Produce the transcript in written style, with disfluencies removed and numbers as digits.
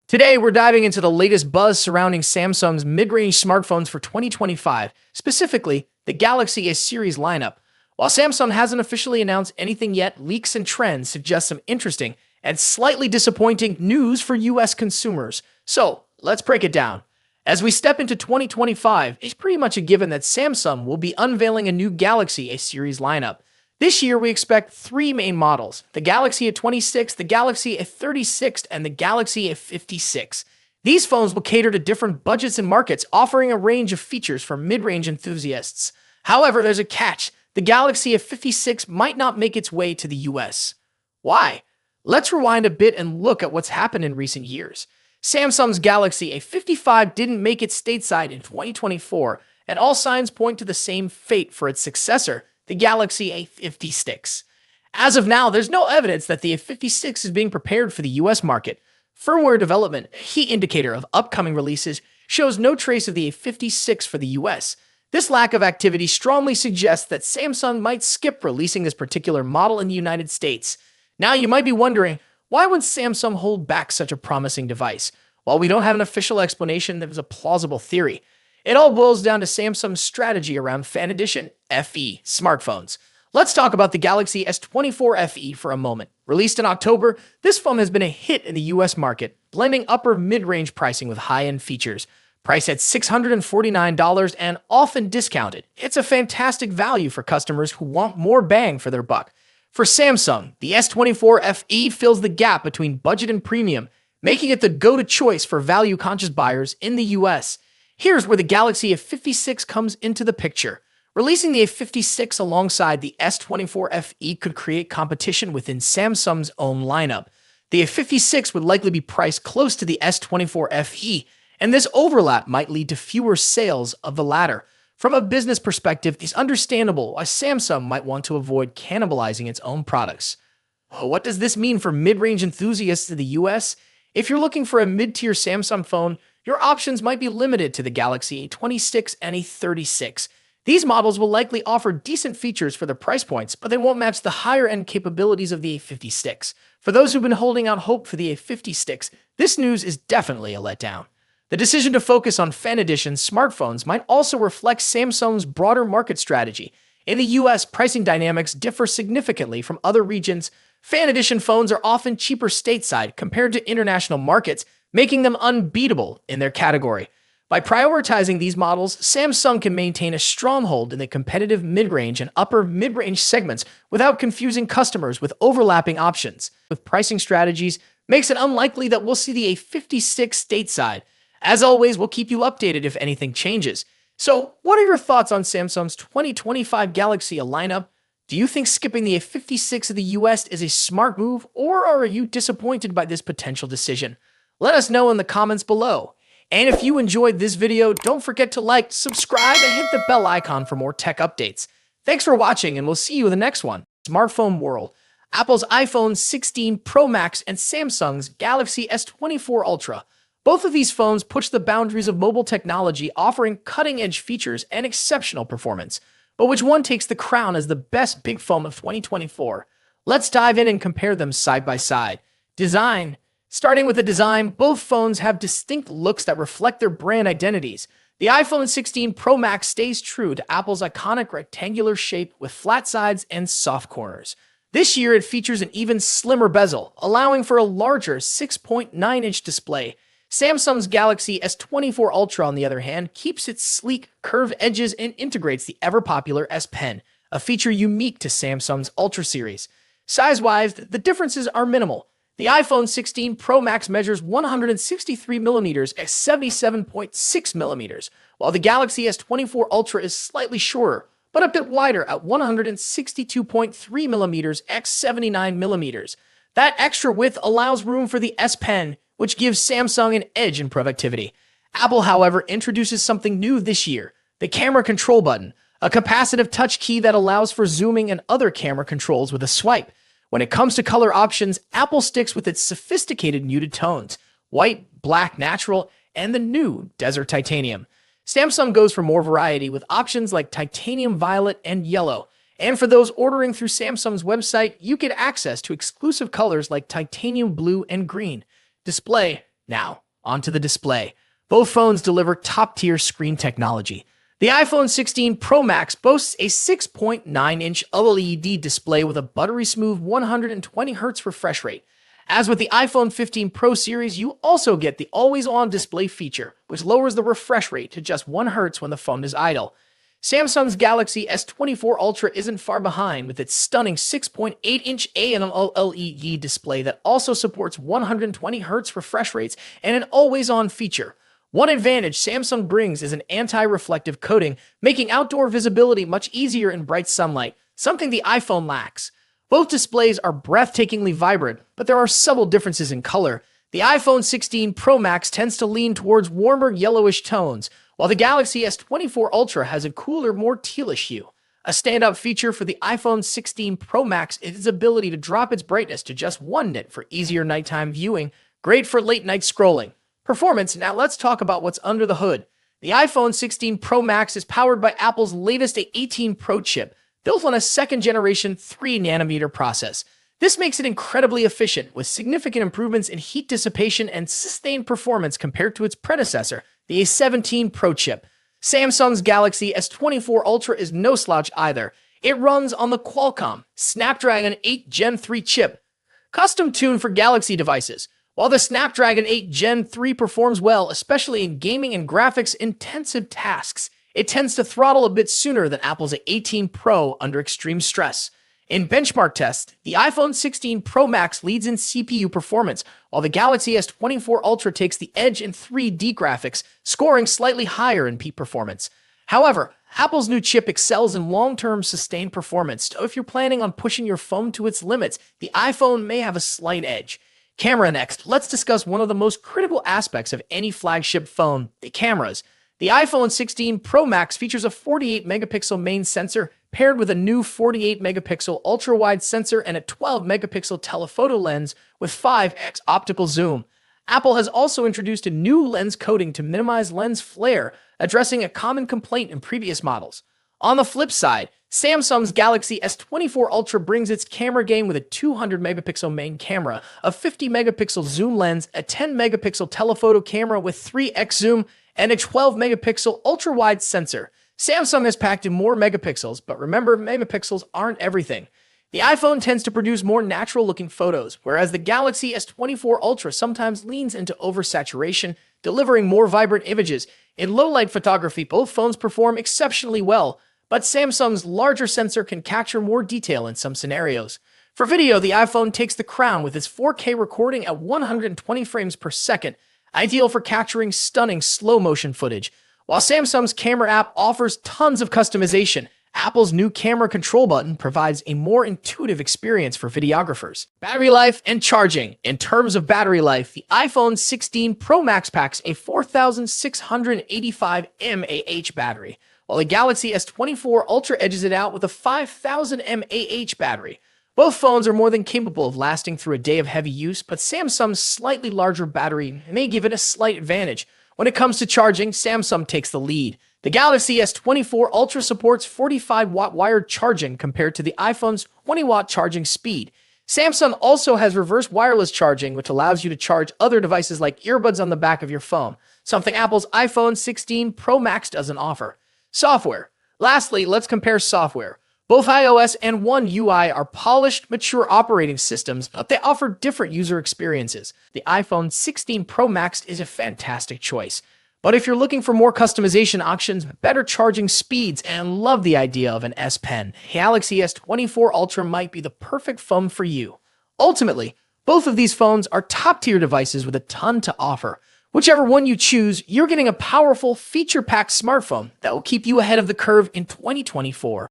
Today, we're diving into the latest buzz surrounding Samsung's mid-range smartphones for 2025, specifically the Galaxy S series lineup. While Samsung hasn't officially announced anything yet, leaks and trends suggest some interesting and slightly disappointing news for US consumers. So, let's break it down. As we step into 2025, it's pretty much a given that Samsung will be unveiling a new Galaxy S series lineup. This year, we expect three main models: the Galaxy A26, the Galaxy A36, and the Galaxy A56. These phones will cater to different budgets and markets, offering a range of features for mid-range enthusiasts. However, there's a catch. The Galaxy A56 might not make its way to the US. Why? Let's rewind a bit and look at what's happened in recent years. Samsung's Galaxy A55 didn't make it stateside in 2024, and all signs point to the same fate for its successor, the Galaxy A56. As of now, there's no evidence that the A56 is being prepared for the US market. Firmware development, a key indicator of upcoming releases, shows no trace of the A56 for the US. This lack of activity strongly suggests that Samsung might skip releasing this particular model in the United States. Now you might be wondering, why would Samsung hold back such a promising device? While we don't have an official explanation, there's a plausible theory. It all boils down to Samsung's strategy around Fan Edition FE smartphones. Let's talk about the Galaxy S24 FE for a moment. Released in October, this phone has been a hit in the US market, blending upper mid-range pricing with high-end features. Priced at $649 and often discounted, it's a fantastic value for customers who want more bang for their buck. For Samsung, the S24 FE fills the gap between budget and premium, making it the go-to choice for value-conscious buyers in the US. Here's where the Galaxy A56 comes into the picture. Releasing the A56 alongside the S24 FE could create competition within Samsung's own lineup. The A56 would likely be priced close to the S24 FE, and this overlap might lead to fewer sales of the latter. From a business perspective, it's understandable why Samsung might want to avoid cannibalizing its own products. What does this mean for mid-range enthusiasts in the US? If you're looking for a mid-tier Samsung phone, your options might be limited to the Galaxy A26 and A36. These models will likely offer decent features for their price points, but they won't match the higher-end capabilities of the A56. For those who've been holding out hope for the A56, this news is definitely a letdown. The decision to focus on Fan Edition smartphones might also reflect Samsung's broader market strategy. In the US, pricing dynamics differ significantly from other regions. Fan Edition phones are often cheaper stateside compared to international markets, making them unbeatable in their category. By prioritizing these models, Samsung can maintain a stronghold in the competitive mid-range and upper mid-range segments without confusing customers with overlapping options. With pricing strategies, makes it unlikely that we'll see the A56 stateside. As always, we'll keep you updated if anything changes. So, what are your thoughts on Samsung's 2025 Galaxy lineup? Do you think skipping the A56 of the US is a smart move, or are you disappointed by this potential decision? Let us know in the comments below. And if you enjoyed this video, don't forget to like, subscribe, and hit the bell icon for more tech updates. Thanks for watching, and we'll see you in the next one. Smartphone World. Apple's iPhone 16 Pro Max and Samsung's Galaxy S24 Ultra. Both of these phones push the boundaries of mobile technology, offering cutting-edge features and exceptional performance. But which one takes the crown as the best big phone of 2024? Let's dive in and compare them side by side. Design. Starting with the design, both phones have distinct looks that reflect their brand identities. The iPhone 16 Pro Max stays true to Apple's iconic rectangular shape with flat sides and soft corners. This year, it features an even slimmer bezel, allowing for a larger 6.9-inch display. Samsung's Galaxy S24 Ultra, on the other hand, keeps its sleek, curved edges and integrates the ever-popular S Pen, a feature unique to Samsung's Ultra series. Size-wise, the differences are minimal. The iPhone 16 Pro Max measures 163mm at 77.6mm, while the Galaxy S24 Ultra is slightly shorter, but a bit wider at 162.3mm x 79mm. That extra width allows room for the S Pen, which gives Samsung an edge in productivity. Apple, however, introduces something new this year: the camera control button, a capacitive touch key that allows for zooming and other camera controls with a swipe. When it comes to color options, Apple sticks with its sophisticated muted tones: white, black, natural, and the new Desert Titanium. Samsung goes for more variety with options like titanium violet and yellow. And for those ordering through Samsung's website, you get access to exclusive colors like titanium blue and green. Display. Now, onto the display. Both phones deliver top-tier screen technology. The iPhone 16 Pro Max boasts a 6.9-inch OLED display with a buttery-smooth 120Hz refresh rate. As with the iPhone 15 Pro series, you also get the always-on display feature, which lowers the refresh rate to just 1 Hz when the phone is idle. Samsung's Galaxy S24 Ultra isn't far behind with its stunning 6.8-inch AMOLED display that also supports 120Hz refresh rates and an always-on feature. One advantage Samsung brings is an anti-reflective coating, making outdoor visibility much easier in bright sunlight, something the iPhone lacks. Both displays are breathtakingly vibrant, but there are subtle differences in color. The iPhone 16 Pro Max tends to lean towards warmer yellowish tones, while the Galaxy S24 Ultra has a cooler, more tealish hue. A standout feature for the iPhone 16 Pro Max is its ability to drop its brightness to just 1 nit for easier nighttime viewing, great for late-night scrolling. Performance. Now let's talk about what's under the hood. The iPhone 16 Pro Max is powered by Apple's latest A18 Pro chip, built on a second-generation 3nm process. This makes it incredibly efficient, with significant improvements in heat dissipation and sustained performance compared to its predecessor, the A17 Pro chip. Samsung's Galaxy S24 Ultra is no slouch either. It runs on the Qualcomm Snapdragon 8 Gen 3 chip, custom-tuned for Galaxy devices. While the Snapdragon 8 Gen 3 performs well, especially in gaming and graphics-intensive tasks, it tends to throttle a bit sooner than Apple's A18 Pro under extreme stress. In benchmark tests, the iPhone 16 Pro Max leads in CPU performance, while the Galaxy S24 Ultra takes the edge in 3D graphics, scoring slightly higher in peak performance. However, Apple's new chip excels in long-term sustained performance, so if you're planning on pushing your phone to its limits, the iPhone may have a slight edge. Camera next. Let's discuss one of the most critical aspects of any flagship phone, the cameras. The iPhone 16 Pro Max features a 48-megapixel main sensor paired with a new 48-megapixel ultra-wide sensor and a 12-megapixel telephoto lens with 5x optical zoom. Apple has also introduced a new lens coating to minimize lens flare, addressing a common complaint in previous models. On the flip side, Samsung's Galaxy S24 Ultra brings its camera game with a 200-megapixel main camera, a 50-megapixel zoom lens, a 10-megapixel telephoto camera with 3x zoom, and a 12-megapixel ultra-wide sensor. Samsung has packed in more megapixels, but remember, megapixels aren't everything. The iPhone tends to produce more natural-looking photos, whereas the Galaxy S24 Ultra sometimes leans into oversaturation, delivering more vibrant images. In low-light photography, both phones perform exceptionally well, but Samsung's larger sensor can capture more detail in some scenarios. For video, the iPhone takes the crown with its 4K recording at 120 frames per second, ideal for capturing stunning slow-motion footage. While Samsung's camera app offers tons of customization, Apple's new camera control button provides a more intuitive experience for videographers. Battery life and charging. In terms of battery life, the iPhone 16 Pro Max packs a 4,685 mAh battery, while the Galaxy S24 Ultra edges it out with a 5,000 mAh battery. Both phones are more than capable of lasting through a day of heavy use, but Samsung's slightly larger battery may give it a slight advantage. When it comes to charging, Samsung takes the lead. The Galaxy S24 Ultra supports 45-watt wired charging compared to the iPhone's 20-watt charging speed. Samsung also has reverse wireless charging, which allows you to charge other devices like earbuds on the back of your phone, something Apple's iPhone 16 Pro Max doesn't offer. Software. Lastly, let's compare software. Both iOS and One UI are polished, mature operating systems, but they offer different user experiences. The iPhone 16 Pro Max is a fantastic choice. But if you're looking for more customization options, better charging speeds, and love the idea of an S Pen, Galaxy S24 Ultra might be the perfect phone for you. Ultimately, both of these phones are top-tier devices with a ton to offer. Whichever one you choose, you're getting a powerful, feature-packed smartphone that will keep you ahead of the curve in 2024.